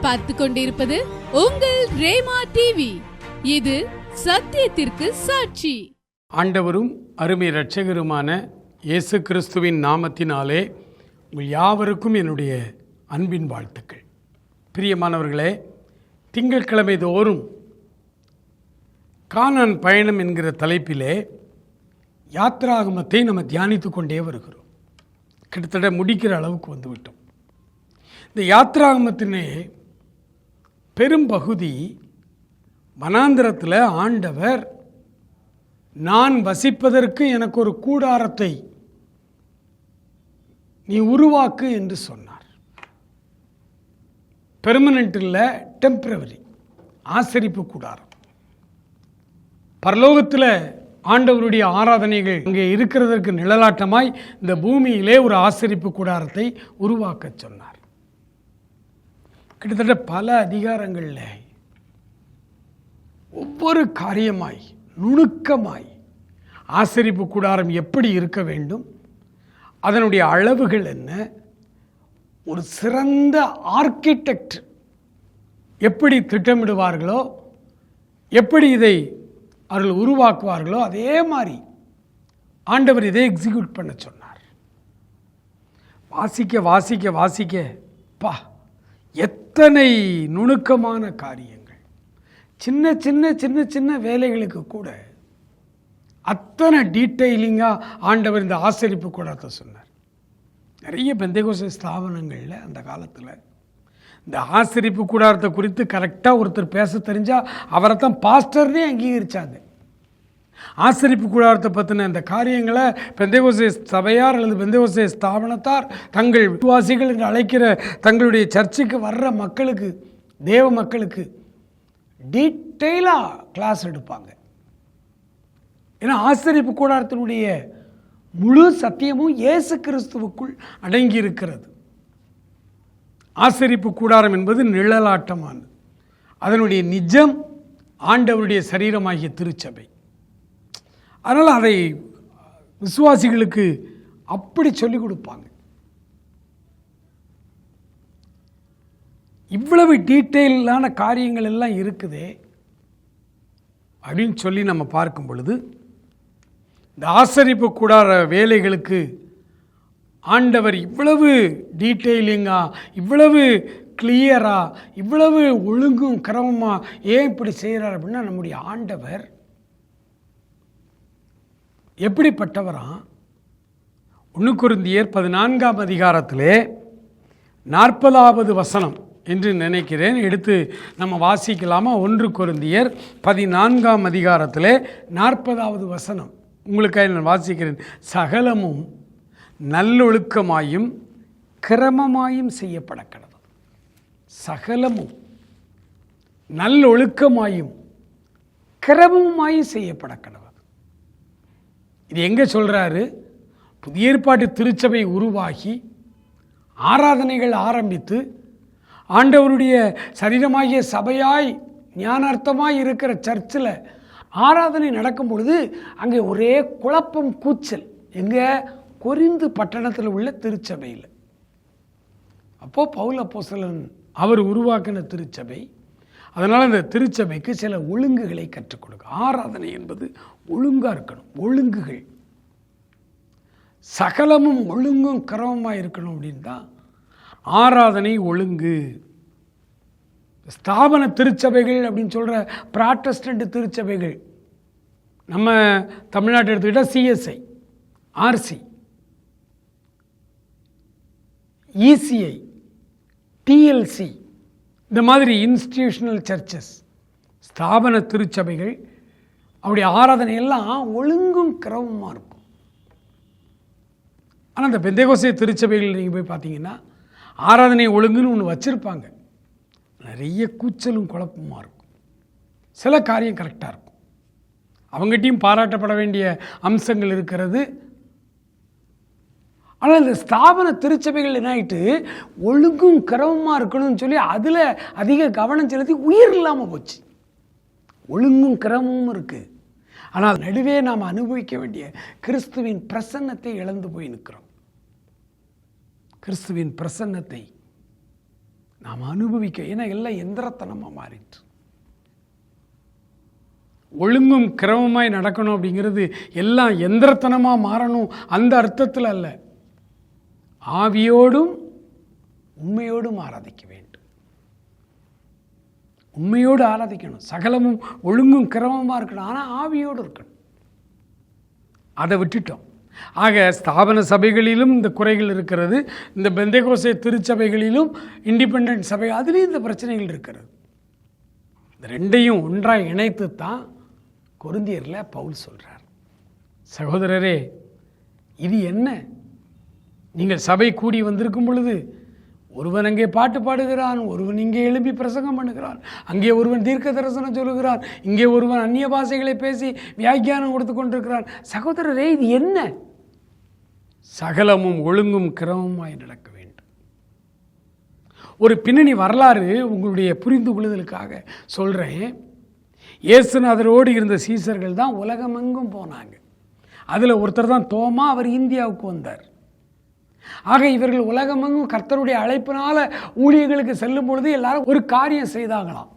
நீங்கள் பார்த்து கொண்டிருப்பது உங்கள் ரேமா டிவி. இது சத்தியத்திற்கு சாட்சி. ஆண்டவரும் அருமை இரட்சகருமான இயேசு கிறிஸ்துவின் நாமத்தினாலே உங்கள் யாவருக்கும் என்னுடைய அன்பின் வாழ்த்துக்கள். பிரியமானவர்களே, திங்கட்கிழமை தோறும் கானான் பயணம் என்கிற தலைப்பிலே யாத்திராகமத்தை நம்ம தியானித்து கொண்டே வருகிறோம். கிட்டத்தட்ட முடிக்கிற அளவுக்கு வந்துவிட்டோம். இந்த யாத்திராகமத்தினே பெரும்பகுதி வனாந்திரத்தில் ஆண்டவர் நான் வசிப்பதற்கு எனக்கு ஒரு கூடாரத்தை நீ உருவாக்கு என்று சொன்னார். பெர்மனன்ட் இல்லை, டெம்பரவரி ஆசரிப்பு கூடாரம். பரலோகத்தில் ஆண்டவருடைய ஆராதனைகள் அங்கே இருக்கிறதற்கு நிழலாட்டமாய் இந்த பூமியிலே ஒரு ஆசரிப்பு கூடாரத்தை உருவாக்க சொன்னார். கிட்டத்தட்ட பல அதிகாரங்களில் ஒவ்வொரு காரியமாய் நுணுக்கமாய் ஆசரிப்பு கூடாரம் எப்படி இருக்க வேண்டும், அதனுடைய அளவுகள் என்ன, ஒரு சிறந்த ஆர்கிடெக்ட் எப்படி திட்டமிடுவார்களோ, எப்படி இதை அவர்கள் உருவாக்குவார்களோ அதே மாதிரி ஆண்டவர் இதை எக்ஸிக்யூட் பண்ண சொன்னார். வாசிக்க வாசிக்க வாசிக்க பா எத்தனை நுணுக்கமான காரியங்கள், சின்ன சின்ன சின்ன சின்ன வேலைகளுக்கு கூட அத்தனை டீட்டெயிலிங்காக ஆண்டவர் இந்த ஆசரிப்பு கூடாரத்தை சொன்னார். நிறைய பெந்தேகோஸ்தே ஸ்தாபனங்களில் அந்த காலத்தில் இந்த ஆசரிப்பு கூடாரத்தை குறித்து கரெக்டாக ஒருத்தர் பேச தெரிஞ்சால் அவரை தான் பாஸ்டர்னே அங்கீகரித்தாங்க. ஆசரிப்பு கூடாரத்தை பற்றின இந்த காரியங்களை பெந்தேகோஸ்தே சபையார் அல்லது பெந்தேகோஸ்தே ஸ்தாபனத்தார் தங்கள் விசுவாசிகள் என்று அழைக்கிற தங்களுடைய சர்ச்சுக்கு வர்ற மக்களுக்கு, தேவ மக்களுக்கு டீட்டெயிலாக கிளாஸ் எடுப்பாங்க. ஏன்னா ஆசரிப்பு கூடாரத்தினுடைய முழு சத்தியமும் இயேசு கிறிஸ்துவுக்குள் அடங்கி இருக்கிறது. ஆசரிப்பு கூடாரம் என்பது நிழலாட்டமானது. அதனுடைய நிஜம் ஆண்டவருடைய சரீரமாகிய திருச்சபை. அதனால் அதை விசுவாசிகளுக்கு அப்படி சொல்லிக் கொடுப்பாங்க. இவ்வளவு டீட்டெயிலான காரியங்கள் எல்லாம் இருக்குதே அப்படின்னு சொல்லி நம்ம பார்க்கும் பொழுது, இந்த ஆசரிப்பு கூடார வேலைகளுக்கு ஆண்டவர் இவ்வளவு டீட்டெயிலிங்காக, இவ்வளவு கிளியராக, இவ்வளவு ஒழுங்கும் கிரமமாக ஏன் இப்படி செய்கிறார் அப்படின்னா, நம்முடைய ஆண்டவர் எப்படிப்பட்டவரா? 1 கொரிந்தியர் 14ஆம் அதிகாரத்திலே 40வது வசனம் என்று நினைக்கிறேன், எடுத்து நம்ம வாசிக்கலாமா? 1 கொரிந்தியர் 14ஆம் அதிகாரத்திலே 40வது வசனம் உங்களுக்காக நான் வாசிக்கிறேன். சகலமும் நல்லொழுக்கமாயும் கிரமமாயும் செய்யப்பட கடவுள். சகலமும் நல்லொழுக்கமாயும் கிரமமாயும் செய்யப்பட கடவுள். இது எங்கே சொல்கிறாரு? புதிய ஏற்பாட்டு திருச்சபை உருவாகி ஆராதனைகள் ஆரம்பித்து ஆண்டவருடைய சரீரமாகிய சபையாய் ஞானார்த்தமாய் இருக்கிற சர்ச்சில் ஆராதனை நடக்கும் பொழுது அங்கே ஒரே குழப்பம், கூச்சல். எங்கே? கொரிந்து பட்டணத்தில் உள்ள திருச்சபையில். அப்போது பவுல் அப்போஸ்தலன் அவர் உருவாக்கின திருச்சபை. அதனால் அந்த திருச்சபைக்கு சில ஒழுங்குகளை கற்றுக் கொடுக்க. ஆராதனை என்பது ஒழுங்காக இருக்கணும். ஒழுங்குகள் சகலமும் ஒழுங்கும் கிரமமாக இருக்கணும் அப்படின்னு தான் ஆராதனை ஒழுங்கு. ஸ்தாபன திருச்சபைகள் அப்படின்னு சொல்கிற ப்ராட்டஸ்டன்ட் திருச்சபைகள், நம்ம தமிழ்நாட்டை எடுத்துக்கிட்டால் சிஎஸ்ஐ, ஆர்சி, இசிஐ, டிஎல்சி, இந்த மாதிரி இன்ஸ்டிடியூஷனல் சர்ச்சஸ், ஸ்தாபன திருச்சபைகள், அவருடைய ஆராதனை எல்லாம் ஒழுங்கும் கிரமமாக இருக்கும். ஆனால் அந்த பெந்தேகோஸ்தே திருச்சபைகள் நீங்கள் போய் பார்த்தீங்கன்னா ஆராதனை ஒழுங்குன்னு ஒன்று வச்சுருப்பாங்க. நிறைய கூச்சலும் குழப்பமாக இருக்கும். சில காரியம் கரெக்டாக இருக்கும், அவங்ககிட்டையும் பாராட்டப்பட வேண்டிய அம்சங்கள் இருக்கிறது. ஆனால் இந்த ஸ்தாபன திருச்சபைகள் என்ன ஆகிட்டு, ஒழுங்கும் கிரமமாக இருக்கணும்னு சொல்லி அதில் அதிக கவனம் செலுத்தி உயிர் இல்லாமல் போச்சு. ஒழுங்கும் கிரமமும் இருக்குது, ஆனால் நடுவே நாம் அனுபவிக்க வேண்டிய கிறிஸ்துவின் பிரசன்னத்தை இழந்து போய் நிற்கிறோம். கிறிஸ்துவின் பிரசன்னத்தை நாம் அனுபவிக்க. ஏன்னா எல்லாம் எந்திரத்தனமாக மாறிட்டு, ஒழுங்கும் கிரமமாய் நடக்கணும் அப்படிங்கிறது எல்லாம் எந்திரத்தனமாக மாறணும் அந்த அர்த்தத்தில் அல்ல. ஆவியோடும் உண்மையோடும் ஆராதிக்க வேண்டும். உண்மையோடு ஆராதிக்கணும். சகலமும் ஒழுங்கும் கிரமமாக இருக்கணும், ஆனால் ஆவியோடு இருக்கணும். அதை விட்டுட்டோம். ஆக ஸ்தாபன சபைகளிலும் இந்த குறைகள் இருக்கிறது. இந்த பெந்தேகோஸ்தே திருச்சபைகளிலும் இண்டிபெண்டன்ட் சபை அதுலேயும் இந்த பிரச்சனைகள் இருக்கிறது. இந்த ரெண்டையும் ஒன்றாக இணைத்து தான் கொரிந்தியரில் பவுல் சொல்கிறார், சகோதரரே இது என்ன, நீங்கள் சபை கூடி வந்திருக்கும் பொழுது ஒருவன் அங்கே பாட்டு பாடுகிறான், ஒருவன் இங்கே எழுப்பி பிரசங்கம் பண்ணுகிறான், அங்கே ஒருவன் தீர்க்க தரிசனம் சொல்லுகிறான், இங்கே ஒருவன் அந்நிய பாஷைகளை பேசி வியாக்கியானம் கொடுத்து கொண்டிருக்கிறான். சகோதரரே இது என்ன? சகலமும் ஒழுங்கும் கிரமமாய் நடக்க வேண்டும். ஒரு பின்னணி வரலாறு உங்களுடைய புரிந்து கொள்ளுதலுக்காக சொல்கிறேன். இயேசுநாதரோடு இருந்த சீசர்கள் தான் உலகமெங்கும் போனாங்க. அதில் ஒருத்தர் தான் தோமா. அவர் இந்தியாவுக்கு வந்தார். ஆக இவர்கள் உலகமெங்கும் கர்த்தருடைய அழைப்பினால ஊழியர்களுக்கு செல்லும் பொழுது எல்லாரும் ஒரு காரியம் செய்தாங்களாம்.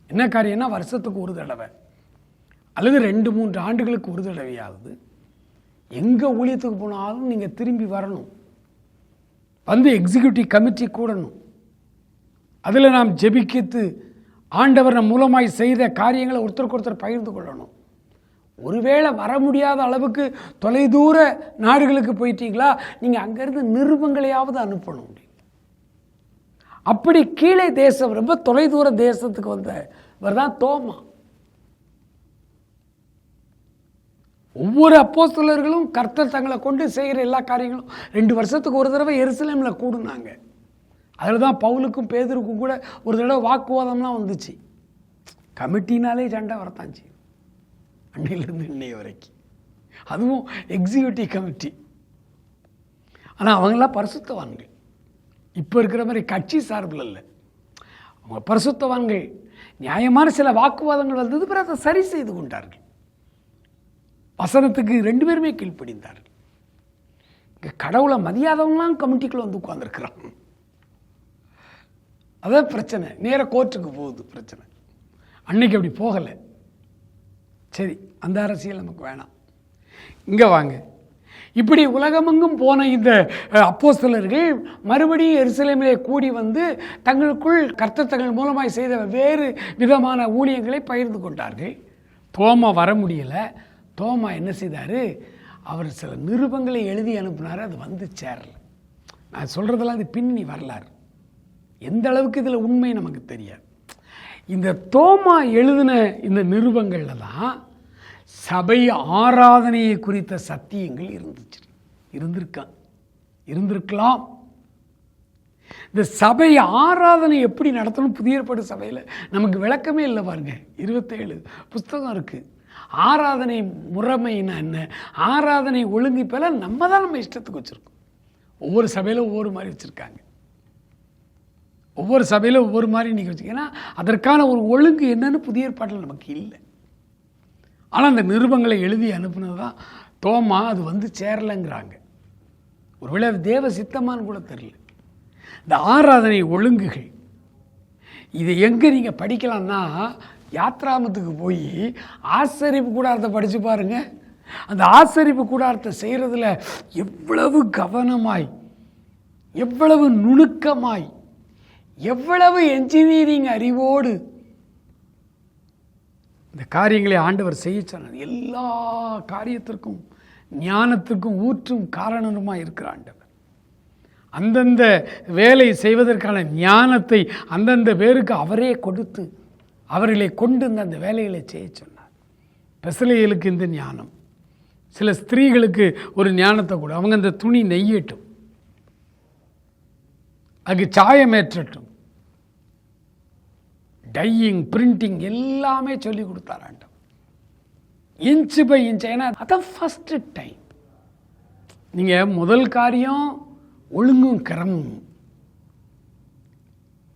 என்ன காரியம்னா, வருஷத்துக்கு ஒரு தடவை அல்லது 2-3 ஆண்டுகளுக்கு ஒரு தடவையாவது எங்கே ஊழியத்துக்கு போனாலும் நீங்கள் திரும்பி வரணும், வந்து எக்ஸிக்யூட்டிவ் கமிட்டி கூடணும், அதில் நாம் ஜெபிக்கித்து ஆண்டவர் நம் மூலமாய் செய்த காரியங்களை ஒருத்தருக்கு ஒருத்தர் பகிர்ந்து கொள்ளணும். ஒருவேளை வர முடியாத அளவுக்கு தொலைதூர நாடுகளுக்கு போயிட்டீங்களா, நீங்கள் அங்கேருந்து நிருபங்களையாவது அனுப்பணும். அப்படி கீழே தேசம், ரொம்ப தொலைதூர தேசத்துக்கு வந்தவர் தான் தோமா. ஒவ்வொரு அப்போஸ்தலர்களும் கர்த்தர் தங்களை கொண்டு செய்கிற எல்லா காரியங்களும் 2 வருஷத்துக்கு ஒரு தடவை எருசலேமில் கூடுனாங்க. அதில் தான் பவுலுக்கும் பேதுருக்கும் கூட ஒரு தடவை வாக்குவாதம்லாம் வந்துச்சு. கமிட்டினாலே சண்டை வரத்தான் செய்யும், அன்னையிலிருந்து இன்னைய வரைக்கும். அதுவும் எக்ஸிக்யூட்டிவ் கமிட்டி. ஆனால் அவங்களாம் பரிசுத்தவான்கள். இப்போ இருக்கிற மாதிரி கட்சி சார்பில் இல்லை, அவங்க பரிசுத்தவான்கள். நியாயமான சில வாக்குவாதங்கள் வந்தது, பிறகு அதை சரி செய்து கொண்டார்கள். வசனத்துக்கு 2 பேருமே கீழ்ப்படிந்தார்கள். இங்கே கடவுளை மதியாதவங்களாம் கமிட்டிக்குள்ள வந்து உட்கார்ந்துருக்கிறாங்க. அதான் பிரச்சனை. நேர கோர்ட்டுக்கு போகுது பிரச்சனை. அன்னைக்கு அப்படி போகலை. சரி, அந்த அரசியல் நமக்கு வேணாம். இங்கே வாங்க. இப்படி உலகமெங்கும் போன இந்த அப்போஸ்தலர்கள் மறுபடியும் எருசலேமிலே கூடி வந்து தங்களுக்குள் கர்த்தர் தங்கள் மூலமாய் செய்த வேறு விதமான ஊழியங்களை பகிர்ந்து கொண்டார்கள். தோமா வர முடியலை. தோமா என்ன செய்தார், அவர் சில நிருபங்களை எழுதி அனுப்பினார். அது வந்து சேரலை. நான் சொல்கிறதெல்லாம் அது பின்னணி வரலாறு. எந்த அளவுக்கு இதில் உண்மை நமக்கு தெரியாது. இந்த தோமா எழுதின இந்த நிருபங்களில் தான் சபை ஆராதனையை குறித்த சத்தியங்கள் இருந்திருக்கலாம். இந்த சபை ஆராதனை எப்படி நடத்தணும் புதிய ஏற்பாடு சபையில் நமக்கு விளக்கமே இல்லை பாருங்க. 27 புஸ்தகம் இருக்குது. ஆராதனை முறைமைன்னா என்ன, ஆராதனை ஒழுங்கிப்பெல்லாம் நம்ம இஷ்டத்துக்கு வச்சுருக்கோம். ஒவ்வொரு சபையில் ஒவ்வொரு மாதிரி வச்சுருக்காங்க. ஒவ்வொரு சபையில் ஒவ்வொரு மாதிரி நீங்கள் வச்சுக்கீங்கன்னா அதற்கான ஒரு ஒழுங்கு என்னன்னு புதிய ஏற்பாட்டில் நமக்கு இல்லை. ஆனால் அந்த நிருபங்களை எழுதி அனுப்புனது தான் தோமா. அது வந்து சேரலைங்கிறாங்க. ஒருவேளை அது தேவ சித்தமானு கூட தெரியல. இந்த ஆராதனை ஒழுங்குகள் இது எங்கே நீங்கள் படிக்கலாம்னா, யாத்ராமத்துக்கு போய் ஆசரிப்பு கூடாரத்தை படித்து பாருங்கள். அந்த ஆசரிப்பு கூடாரத்தை செய்கிறதுல எவ்வளவு கவனமாய், எவ்வளவு நுணுக்கமாய், எவ்வளவு என்ஜினியரிங் அறிவோடு இந்த காரியங்களை ஆண்டவர் செய்ய சொன்னார். எல்லா காரியத்திற்கும் ஞானத்திற்கும் ஊற்றும் காரணமாக இருக்கிற ஆண்டவர் அந்தந்த வேலை செய்வதற்கான ஞானத்தை அந்தந்த பேருக்கு அவரே கொடுத்து அவர்களை கொண்டு அந்த வேலைகளை செய்ய சொன்னார். பெசலேயலுக்கு இந்த ஞானம், சில ஸ்திரீகளுக்கு ஒரு ஞானத்தை கூட, அவங்க அந்த துணி நெய்யட்டும், அதுக்கு சாயமேற்றட்டும், டையிங், பிரிண்டிங் எல்லாமே சொல்லி கொடுத்தார் ஆண்டவர். Inch by inch. ஏன்னா அதான் ஃபஸ்ட்டு டைம். நீங்கள் முதல் காரியம் ஒழுங்கும் கிரமும்.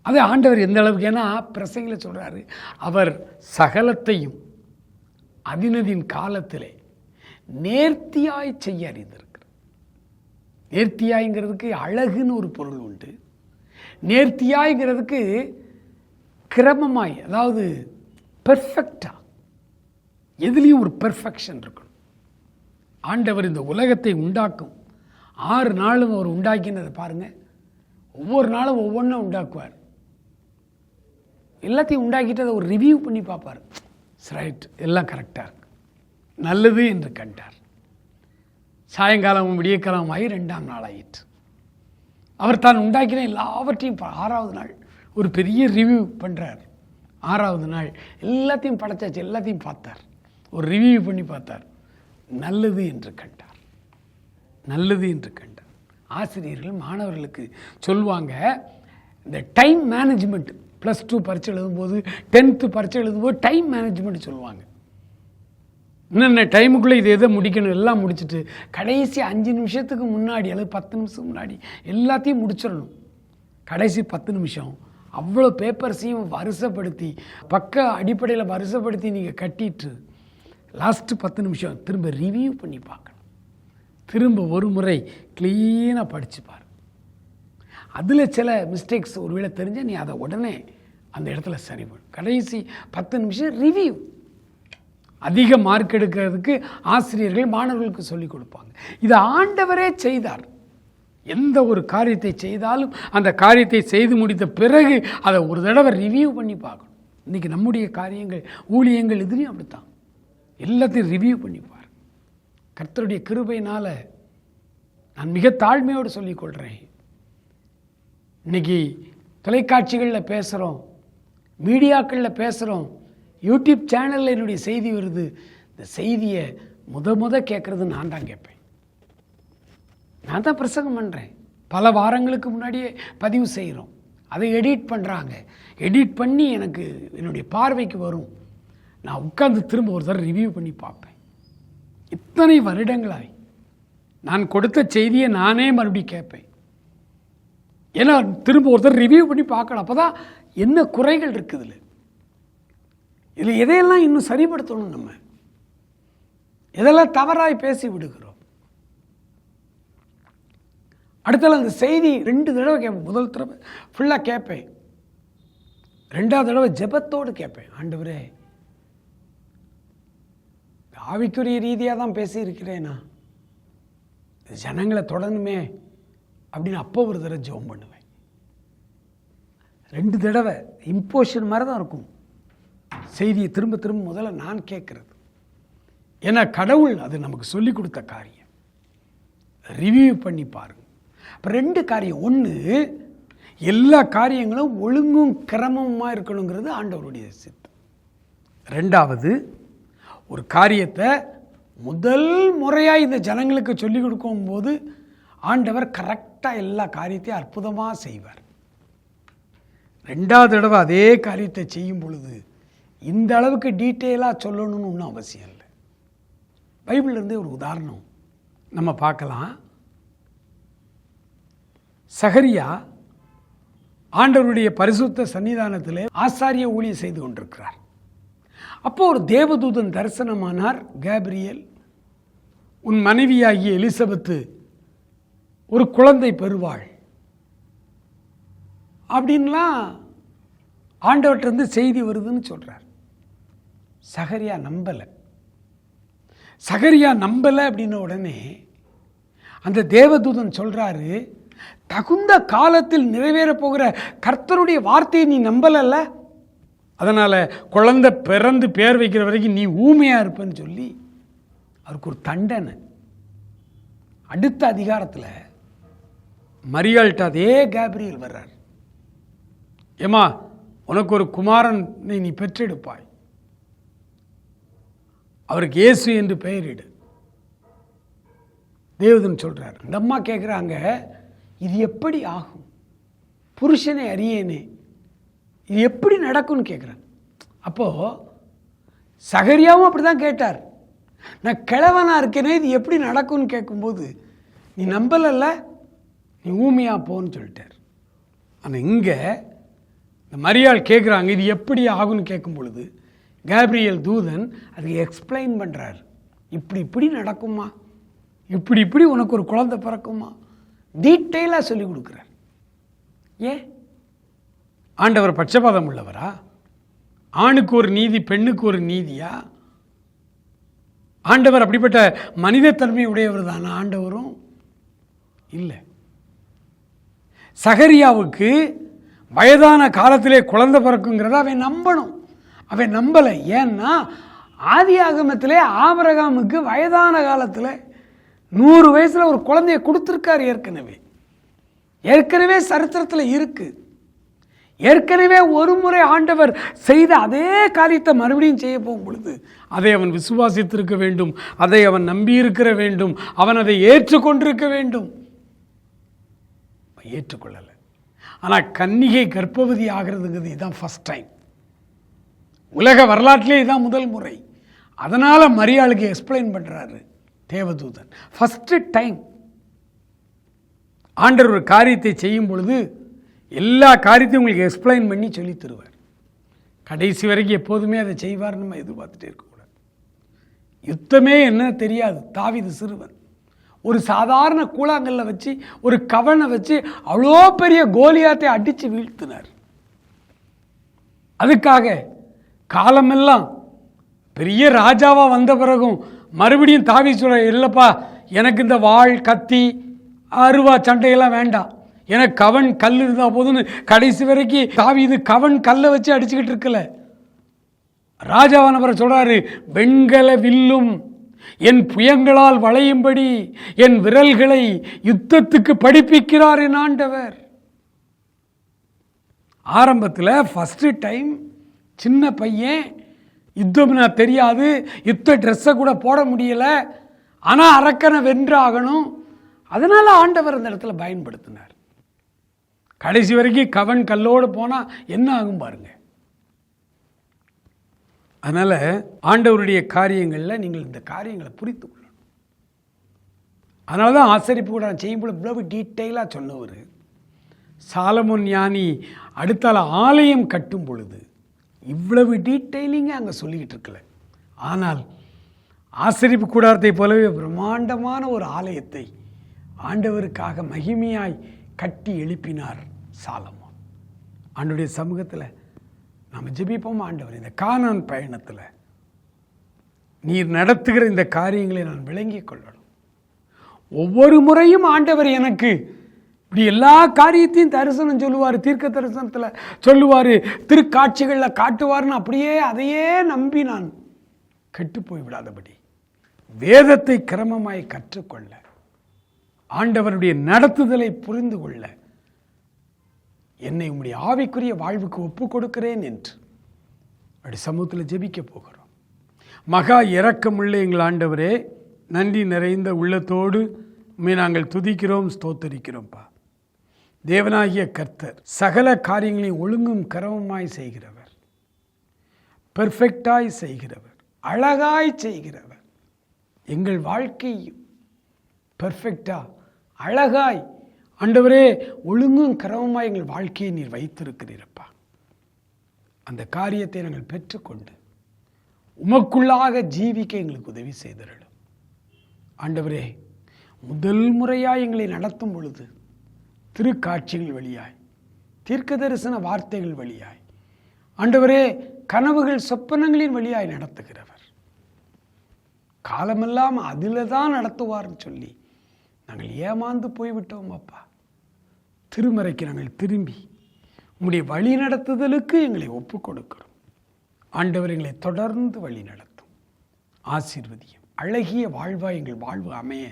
அது ஆண்டவர் எந்த அளவுக்கு, ஏன்னா பிரசங்கில சொல்கிறாரு, அவர் சகலத்தையும் அதினதின் காலத்திலே நேர்த்தியாய் செய்ய அறிந்திருக்கிறார். நேர்த்தியாய்ங்கிறதுக்கு அழகுன்னு ஒரு பொருள் உண்டு, நேர்த்தியாய்ங்கிறதுக்கு கிரமமாய், அதாவது பெர்ஃபெக்டாக, எதுலேயும் ஒரு பெர்ஃபெக்ஷன் இருக்கணும். ஆண்டவர் இந்த உலகத்தை உண்டாக்கும் 6 நாளும் அவர் உண்டாக்கினதை பாருங்கள். ஒவ்வொரு நாளும் ஒவ்வொன்றும் உண்டாக்குவார். எல்லாத்தையும் உண்டாக்கிட்டு அதை ஒரு ரிவ்யூ பண்ணி பார்ப்பார். ரைட், எல்லாம் கரெக்டாக இருக்கு, நல்லது என்று கண்டார். சாயங்காலமும் விடியக்காலமாகி 2ஆம் நாள் ஆயிற்று. அவர் தான் உண்டாக்கின எல்லாவற்றையும் 6வது நாள் ஒரு பெரிய ரிவ்யூ பண்ணுறார். 6வது நாள் எல்லாத்தையும் படைச்சாச்சு, எல்லாத்தையும் பார்த்தார், ஒரு ரிவ்யூ பண்ணி பார்த்தார். நல்லது என்று கண்டார், நல்லது என்று கண்டார். ஆசிரியர்கள் மாணவர்களுக்கு சொல்லுவாங்க, இந்த டைம் மேனேஜ்மெண்ட், +2 பரீட்சை எழுதும்போது, 10th பரீட்சை எழுதும்போது டைம் மேனேஜ்மெண்ட் சொல்லுவாங்க. இன்னென்ன டைமுக்குள்ளே இது எதை முடிக்கணும் எல்லாம் முடிச்சுட்டு கடைசி 5 நிமிஷத்துக்கு முன்னாடி அல்லது 10 நிமிஷம் முன்னாடி எல்லாத்தையும் முடிச்சிடணும். கடைசி 10 நிமிஷம் அவ்வளோ பேப்பர்ஸையும் வரிசைப்படுத்தி, பக்க அடிப்படையில் வரிசைப்படுத்தி நீங்கள் கட்டிட்டு லாஸ்ட்டு 10 நிமிஷம் திரும்ப ரிவ்யூ பண்ணி பார்க்கணும். திரும்ப ஒரு முறை க்ளீனாக படிச்சுப்பார். அதில் சில மிஸ்டேக்ஸ் ஒருவேளை தெரிஞ்சால் நீ அதை உடனே அந்த இடத்துல சரி பண்ணு. கடைசி 10 நிமிஷம் ரிவ்யூ. அதிக மார்க் எடுக்கிறதுக்கு ஆசிரியர்கள் மாணவர்களுக்கு சொல்லிக் கொடுப்பாங்க. இதை ஆண்டவரே செய்தார். எந்த ஒரு காரியத்தை செய்தாலும் அந்த காரியத்தை செய்து முடித்த பிறகு அதை ஒரு தடவை ரிவ்யூ பண்ணி பார்க்கணும். இன்றைக்கி நம்முடைய காரியங்கள், ஊழியங்கள் இதுலேயும் அப்படித்தான். எல்லாத்தையும் ரிவ்யூ பண்ணிப்பார். கர்த்தருடைய கிருபையினால் நான் மிக தாழ்மையோடு சொல்லிக்கொள்கிறேன். இன்றைக்கி தொலைக்காட்சிகளில் பேசுகிறோம், மீடியாக்களில் பேசுகிறோம், யூடியூப் சேனலில் என்னுடைய செய்தி வருது. இந்த செய்தியை முத கேட்குறது நான் தான் கேட்பேன். நான் தான் பிரசங்கம் பண்ணுறேன். பல வாரங்களுக்கு முன்னாடியே பதிவு செய்கிறோம், அதை எடிட் பண்ணுறாங்க. எடிட் பண்ணி எனக்கு என்னுடைய பார்வைக்கு வரும். நான் உட்கார்ந்து திரும்ப ஒரு தடவை ரிவ்யூ பண்ணி பார்ப்பேன். இத்தனை வருடங்களாய் நான் கொடுத்த செய்தியை நானே மறுபடியும் கேட்பேன். ஏன்னா திரும்ப ஒரு தடவை ரிவ்யூ பண்ணி பார்க்கணும். அப்போ தான் என்ன குறைகள் இருக்குதுல்ல, இதில் எதையெல்லாம் இன்னும் சரிப்படுத்தணும், நம்ம எதெல்லாம் தவறாய் பேசி விடுகிறோம். அடுத்தால அந்த செய்தி 2 தடவை கேட்பேன். முதல் தடவை ஃபுல்லாக கேட்பேன், 2வது தடவை ஜெபத்தோடு கேட்பேன். ஆண்டவரே, ஆவிக்குரிய ரீதியாக தான் பேசியிருக்கிறேனா, ஜனங்களை தொடரணுமே அப்படின்னு அப்போ ஒரு தடவை ஜெபம் பண்ணுவேன். 2 தடவை இம்போஷன் மாதிரி தான் இருக்கும் செய்தியை திரும்ப திரும்ப முதல்ல நான் கேட்குறது. ஏன்னா கடவுள் அது நமக்கு சொல்லி கொடுத்த காரியம். ரிவ்யூ பண்ணி பாருங்க. இப்போ 2 காரியம். 1, எல்லா காரியங்களும் ஒழுங்கும் கிரமமாக இருக்கணுங்கிறது ஆண்டவருடைய சித்தம். 2வது, ஒரு காரியத்தை முதல் முறையாக இந்த ஜனங்களுக்கு சொல்லிக் கொடுக்கும் போது ஆண்டவர் கரெக்டாக எல்லா காரியத்தையும் அற்புதமாக செய்வார். 2வது தடவை அதே காரியத்தை செய்யும் பொழுது இந்த அளவுக்கு டீட்டெயிலாக சொல்லணும்னு ஒன்றும் அவசியம் இல்லை. பைபிள்லேருந்தே ஒரு உதாரணம் நம்ம பார்க்கலாம். சகரியா ஆண்டவருடைய பரிசுத்த சன்னிதானத்தில் ஆசாரிய ஊழியம் செய்து கொண்டிருக்கிறார். அப்போ ஒரு தேவதூதன் தரிசனமானார். கேப்ரியல், உன் மனைவியாகிய எலிசபெத்து ஒரு குழந்தை பெறுவாள் அப்படின்லாம் ஆண்டவர்கிட்ட செய்தி வருதுன்னு சொல்கிறார். சகரியா நம்பலை. அப்படின்ன உடனே அந்த தேவதூதன் சொல்கிறாரு, தகுந்த காலத்தில் நிறைவேற போகிற கர்த்தருடைய வார்த்தையை நீ நம்பலல்ல, அதனால் குழந்தை பிறந்து பேர் வைக்கிற வரைக்கும் நீ ஊமையாக இருப்பேன்னு சொல்லி அவருக்கு ஒரு தண்டனை. அடுத்த அதிகாரத்தில் மரியாள்கிட்ட அதே கேப்ரியல் வர்றார். ஏமா, உனக்கு ஒரு குமாரனை நீ பெற்றெடுப்பாய், அவருக்கு இயேசு என்று பெயரிடு. தேவதூதன் சொல்றார். அந்த அம்மா கேட்குறாங்க, இது எப்படி ஆகும், புருஷனை அறியேனே, இது எப்படி நடக்கும்னு கேட்குறாங்க. அப்போது சகரியாவும் அப்படி தான் கேட்டார். நான் கிழவனாக இருக்கேனே, இது எப்படி நடக்கும்னு கேட்கும்போது நீ நம்பலல்ல, நீ ஊமையாக போன்னு சொல்லிட்டார். ஆனால் இங்கே இந்த மரியாள் கேட்குறாங்க, இது எப்படி ஆகும்னு கேட்கும் பொழுது கேப்ரியல் தூதன் அதுக்கு எக்ஸ்பிளைன் பண்ணுறார். இப்படி நடக்குமா, இப்படி உனக்கு ஒரு குழந்தை பிறக்குமா, டீட்டெயிலாக சொல்லி கொடுக்குறார். ஏன் ஆண்டவர் பட்சபாதம் உள்ளவரா? ஆணுக்கு ஒரு நீதி பெண்ணுக்கு ஒரு நீதியா? ஆண்டவர் அப்படிப்பட்ட மனிதத்தன்மை உடையவர் தானே ஆண்டவரும்? இல்லை. சகரியாவுக்கு வயதான காலத்திலே குழந்தை பிறக்குங்கிறத அவன் நம்பணும். அவன் நம்பலை. ஏன்னா ஆதி ஆகமத்திலே ஆபிரகாமுக்கு வயதான காலத்தில் 100 வயசில் ஒரு குழந்தைய கொடுத்துருக்கார். ஏற்கனவே சரித்திரத்தில் இருக்கு. ஏற்கனவே ஒரு முறை ஆண்டவர் செய்த அதே காரியத்தை மறுபடியும் செய்ய போகும் பொழுது அதை அவன் விசுவாசித்திருக்க வேண்டும், அதை அவன் நம்பியிருக்க வேண்டும், அவன் அதை ஏற்றுக்கொண்டிருக்க வேண்டும். ஏற்றுக்கொள்ளலை. ஆனால் கன்னிகை கர்ப்பவதி ஆகிறதுங்கிறது இதுதான் ஃபர்ஸ்ட் டைம். உலக வரலாற்றிலே இதுதான் முதல் முறை. அதனால் மரியாளுக்கு எக்ஸ்பிளைன் பண்ணுறாரு தேவதூதன். ஃபஸ்ட்டு டைம் ஆண்டவர் ஒரு காரியத்தை செய்யும் பொழுது எல்லா காரியத்தையும் உங்களுக்கு எக்ஸ்பிளைன் பண்ணி சொல்லி தருவார். கடைசி வரைக்கும் எப்போதுமே அதை செய்வார் நம்ம எதிர்பார்த்துட்டே இருக்கக்கூடாது. யுத்தமே என்ன தெரியாது. தாவீது சிறுவன் ஒரு சாதாரண கூழாங்கல்ல வச்சு ஒரு கவனை வச்சு அவ்வளோ பெரிய கோலியாத்தை அடித்து வீழ்த்தினார். அதுக்காக காலமெல்லாம் பெரிய ராஜாவா வந்த பிறகும் மறுபடியும் தாவீது சொல்ற, இல்லைப்பா எனக்கு இந்த வாள் கத்தி அருவா சண்டையெல்லாம் வேண்டாம், எனக்கு கவன் கல் இருந்தா போதுன்னு கடைசி வரைக்கும் தாவீது கவன் கல்லை வச்சு அடிச்சுக்கிட்டு இருக்கல. ராஜாவானவரை சொல்றாரு, வெண்கல வில்லும் என் புயங்களால் வளையும்படி என் விரல்களை யுத்தத்துக்கு படிப்பிக்கிறார் என் ஆண்டவர். ஆரம்பத்தில் ஃபர்ஸ்ட் டைம் சின்ன பையன், யுத்தம்னா தெரியாது, யுத்த ட்ரெஸ்ஸை கூட போட முடியல, ஆனால் அரக்கனை வென்றாகணும். அதனால ஆண்டவர் அந்த இடத்துல பயன்படுத்தினார். கடைசி வரைக்கும் கவன் கல்லோடு போனால் என்ன ஆகும் பாருங்க. அதனால் ஆண்டவருடைய காரியங்களில் நீங்கள் இந்த காரியங்களை புரிந்து கொள்ளணும். அதனால தான் ஆசரிப்பு கூட செய்யும்போது இவ்வளவு டீட்டெயிலாக சொன்னவர். சாலமோன் ஞானி அடுத்தால ஆலயம் கட்டும் பொழுது இவ்வளவு டீட்டெயிலிங்க அங்கே சொல்லிக்கிட்டு இருக்கல. ஆனால் ஆசரிப்பு கூடாரத்தை போலவே பிரம்மாண்டமான ஒரு ஆலயத்தை ஆண்டவருக்காக மகிமையாய் கட்டி எழுப்பினார் சாலமோன். ஆண்டவருடைய சமூகத்தில் நாம் ஜெபிப்போம். ஆண்டவர், இந்த கானான் பயணத்தில் நீர் நடத்துகிற இந்த காரியங்களை நான் விளங்கிக் கொள்ளணும். ஒவ்வொரு முறையும் ஆண்டவர் எனக்கு இப்படி எல்லா காரியத்தையும் தரிசனம் சொல்லுவார், தீர்க்க தரிசனத்தில் சொல்லுவார், திருக்காட்சிகளில் காட்டுவார்னு அப்படியே அதையே நம்பி நான் கெட்டு போய்விடாதபடி வேதத்தை கிரமமாய் கற்றுக்கொள்ள, ஆண்டவருடைய நடத்துதலை புரிந்து கொள்ள என்னை உம்முடைய ஆவிக்குரிய வாழ்வுக்கு ஒப்பு கொடுக்கிறேன் என்று அப்படி சமூகத்தில் ஜெபிக்க போகிறோம். மகா இரக்கமுள்ள எங்கள் ஆண்டவரே, நன்றி நிறைந்த உள்ளத்தோடு உம்மை நாங்கள் துதிக்கிறோம், ஸ்தோத்தரிக்கிறோம்ப்பா. தேவனாகிய கர்த்தர் சகல காரியங்களையும் ஒழுங்கும் கிரமமாய் செய்கிறவர், பெர்ஃபெக்டாய் செய்கிறவர், அழகாய் செய்கிறவர். எங்கள் வாழ்க்கையும் பெர்ஃபெக்டா அழகாய் ஆண்டவரே ஒழுங்கும் கிரமமாய் எங்கள் வாழ்க்கையை நீர் வைத்திருக்கிறீரப்பா. அந்த காரியத்தை நாங்கள் பெற்றுக்கொண்டு உமக்குள்ளாக ஜீவிக்க எங்களுக்கு உதவி செய்தருளும். ஆண்டவரே, முதல் முறையாய் எங்களை நடத்தும் பொழுது திருக்காட்சிகள் வழியாய், தீர்க்க தரிசன வார்த்தைகள் வழியாய், ஆண்டவரே கனவுகள் சொப்பனங்களின் வழியாய் நடத்துகிறவர். காலமெல்லாம் அதில் தான் நடத்துவார்னு சொல்லி நாங்கள் ஏமாந்து போய்விட்டோம் அப்பா. திருமறைக்கு நாங்கள் திரும்பி உம்முடைய வழி நடத்துதலுக்கு எங்களை ஒப்பு கொடுக்கிறோம். ஆண்டவர் எங்களை தொடர்ந்து வழி நடத்தும், ஆசீர்வதியும். அழகிய வாழ்வாய் எங்கள் வாழ்வு அமைய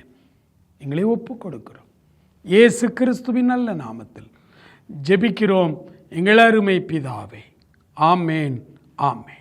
எங்களை ஒப்பு கொடுக்கிறோம். இயேசு கிறிஸ்துவின் நல்ல நாமத்தில் ஜெபிக்கிறோம் எங்கள் அருமை பிதாவே. ஆமேன், ஆமேன்.